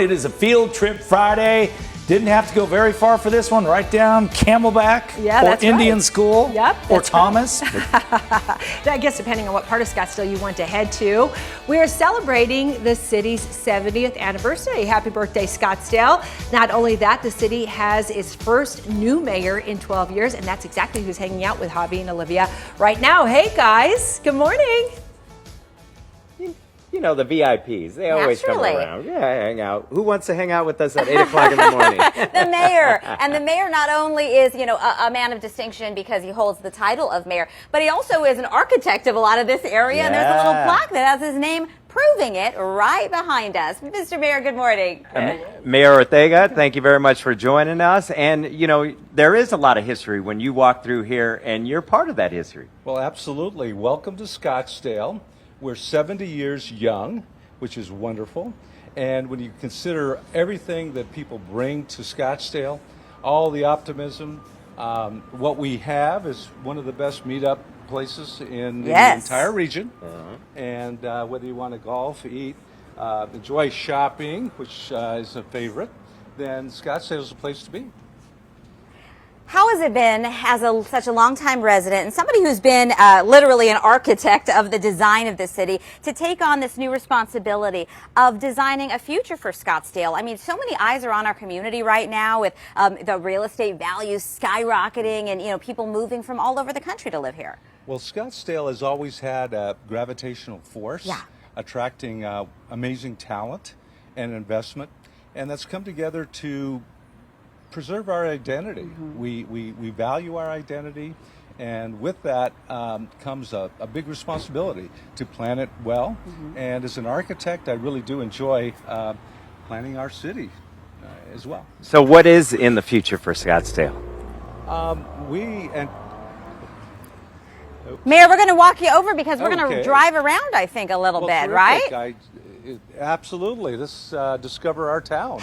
It is a field trip Friday. Didn't have to go very far for this one. Right down Camelback or Indian School or Thomas. I guess depending on what part of Scottsdale you want to head to. We are celebrating the city's 70th anniversary. Happy birthday, Scottsdale. Not only that, the city has its first new mayor in 12 years, and that's exactly who's hanging out with Javi and Olivia right now. Hey guys, good morning. You know, the VIPs, they always come around. Yeah, hang out. Who wants to hang out with us at 8 o'clock in the morning? The mayor. And the mayor not only is, you know, a man of distinction because he holds the title of mayor, but he also is an architect of a lot of this area. And there's a little plaque that has his name proving it right behind us. Mr. Mayor, good morning. Mayor Ortega, thank you very much for joining us. And, you know, there is a lot of history when you walk through here, and you're part of that history. Well, absolutely. Welcome to Scottsdale. We're 70 years young, which is wonderful. And when you consider everything that people bring to Scottsdale, all the optimism, what we have is one of the best meetup places in the entire region. And whether you want to golf, eat, enjoy shopping, which is a favorite, then Scottsdale is a place to be. How has it been as such a long-time resident and somebody who's been literally an architect of the design of this city to take on this new responsibility of designing a future for Scottsdale? I mean, so many eyes are on our community right now with the real estate values skyrocketing and, you know, people moving from all over the country to live here. Well, Scottsdale has always had a gravitational force, attracting amazing talent and investment, and that's come together to preserve our identity. We value our identity, and with that comes a big responsibility to plan it well. And as an architect, I really do enjoy planning our city as well. So what is in the future for Scottsdale? Mayor, we're going to walk you over because we're going to drive around, I think, a little bit, terrific. right? Absolutely. Let's discover our town.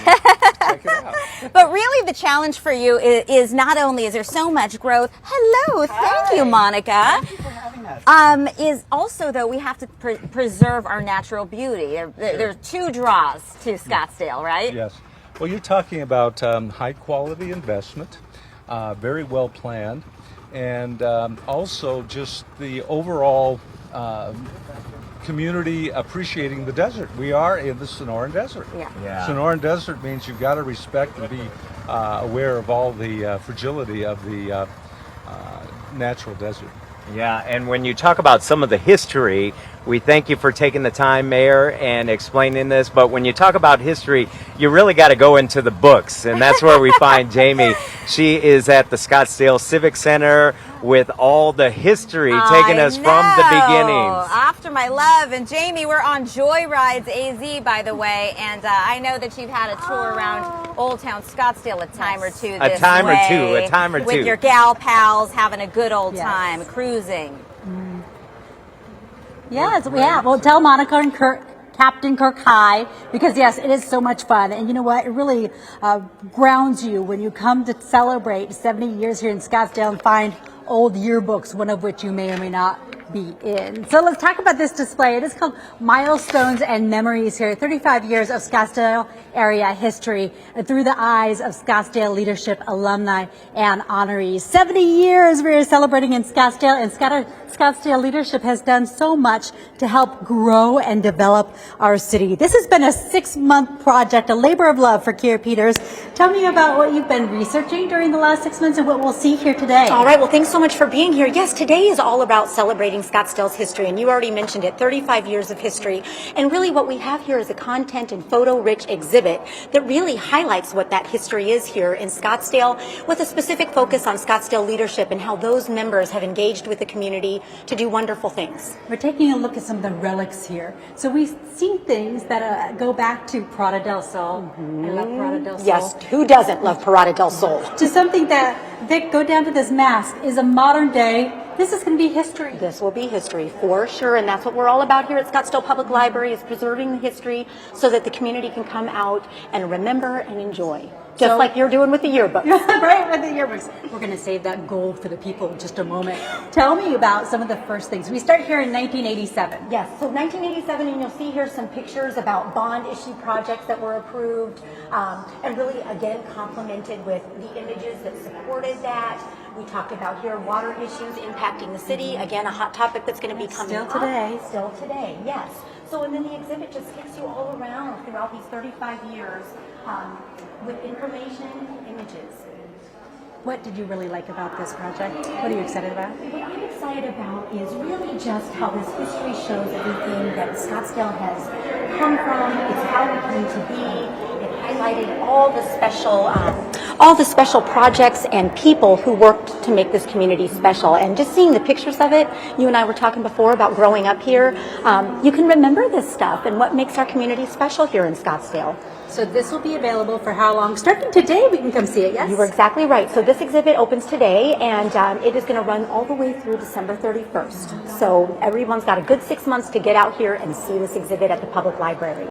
Check it out. But really the challenge for you is not only is there so much growth, hello, thank you, Monica. Thank you for having us. Is also, though, we have to preserve our natural beauty. There are two draws to Scottsdale, right? Yes. Well, you're talking about high quality investment, very well planned, and also just the overall community appreciating the desert. We are in the Sonoran Desert. Sonoran Desert means you've got to respect and be aware of all the fragility of the natural desert. Yeah, and when you talk about some of the history, we thank you for taking the time, Mayor, and explaining this. But when you talk about history, you really got to go into the books, and that's where we find Jamie. She is at the Scottsdale Civic Center with all the history taking us from the beginnings. After my love. And Jamie, we're on Joyrides AZ, by the way, and I know that you've had a tour around Old Town Scottsdale a time or two this A time or two. With your gal pals, having a good old time, cruising. Yes, we have. Well, tell Monica and Captain Kirk hi, because yes, it is so much fun. And you know what? It really grounds you when you come to celebrate 70 years here in Scottsdale and find old yearbooks, one of which you may or may not be in. So let's talk about this display. It is called Milestones and Memories here. 35 years of Scottsdale area history through the eyes of Scottsdale leadership, alumni, and honorees. 70 years we are celebrating in Scottsdale, and Scottsdale leadership has done so much to help grow and develop our city. This has been a 6-month project, a labor of love for Kiera Peters. Tell me about what you've been researching during the last 6 months and what we'll see here today. All right, well, thanks so much for being here. Yes, today is all about celebrating Scottsdale's history, and you already mentioned it, 35 years of history. And really what we have here is a content and photo-rich exhibit that really highlights what that history is here in Scottsdale, with a specific focus on Scottsdale leadership and how those members have engaged with the community to do wonderful things. We're taking a look at some of the relics here. So we've seen things that go back to Parada del Sol. I love Parada del Sol. Yes, who doesn't love Parada del Sol? To something that, Vic, go down to this mask, is a modern day. This is going to be history. This will be history for sure, and that's what we're all about here at Scottsdale Public Library, is preserving the history so that the community can come out and remember and enjoy. Just like you're doing with the yearbook. Right, with the yearbooks. We're going to save that gold for the people in just a moment. Tell me about some of the first things. We start here in 1987. Yes, so 1987, and you'll see here some pictures about bond issue projects that were approved, and really, again, complemented with the images that supported that. We talked about here water issues impacting the city. Again, a hot topic that's going to be coming Still today. Still today, yes. So, and then the exhibit just takes you all around throughout these 35 years with information and images. What did you really like about this project? What are you excited about? What I'm excited about is really just how this history shows everything that Scottsdale has come from. It's how we came to be. It highlighted all the special projects and people who worked to make this community special. And just seeing the pictures of it, you and I were talking before about growing up here. You can remember this stuff and what makes our community special here in Scottsdale. So this will be available for how long? Starting today, we can come see it, yes? You were exactly right. So this exhibit opens today, and it is going to run all the way through December 31st. So everyone's got a good 6 months to get out here and see this exhibit at the public library.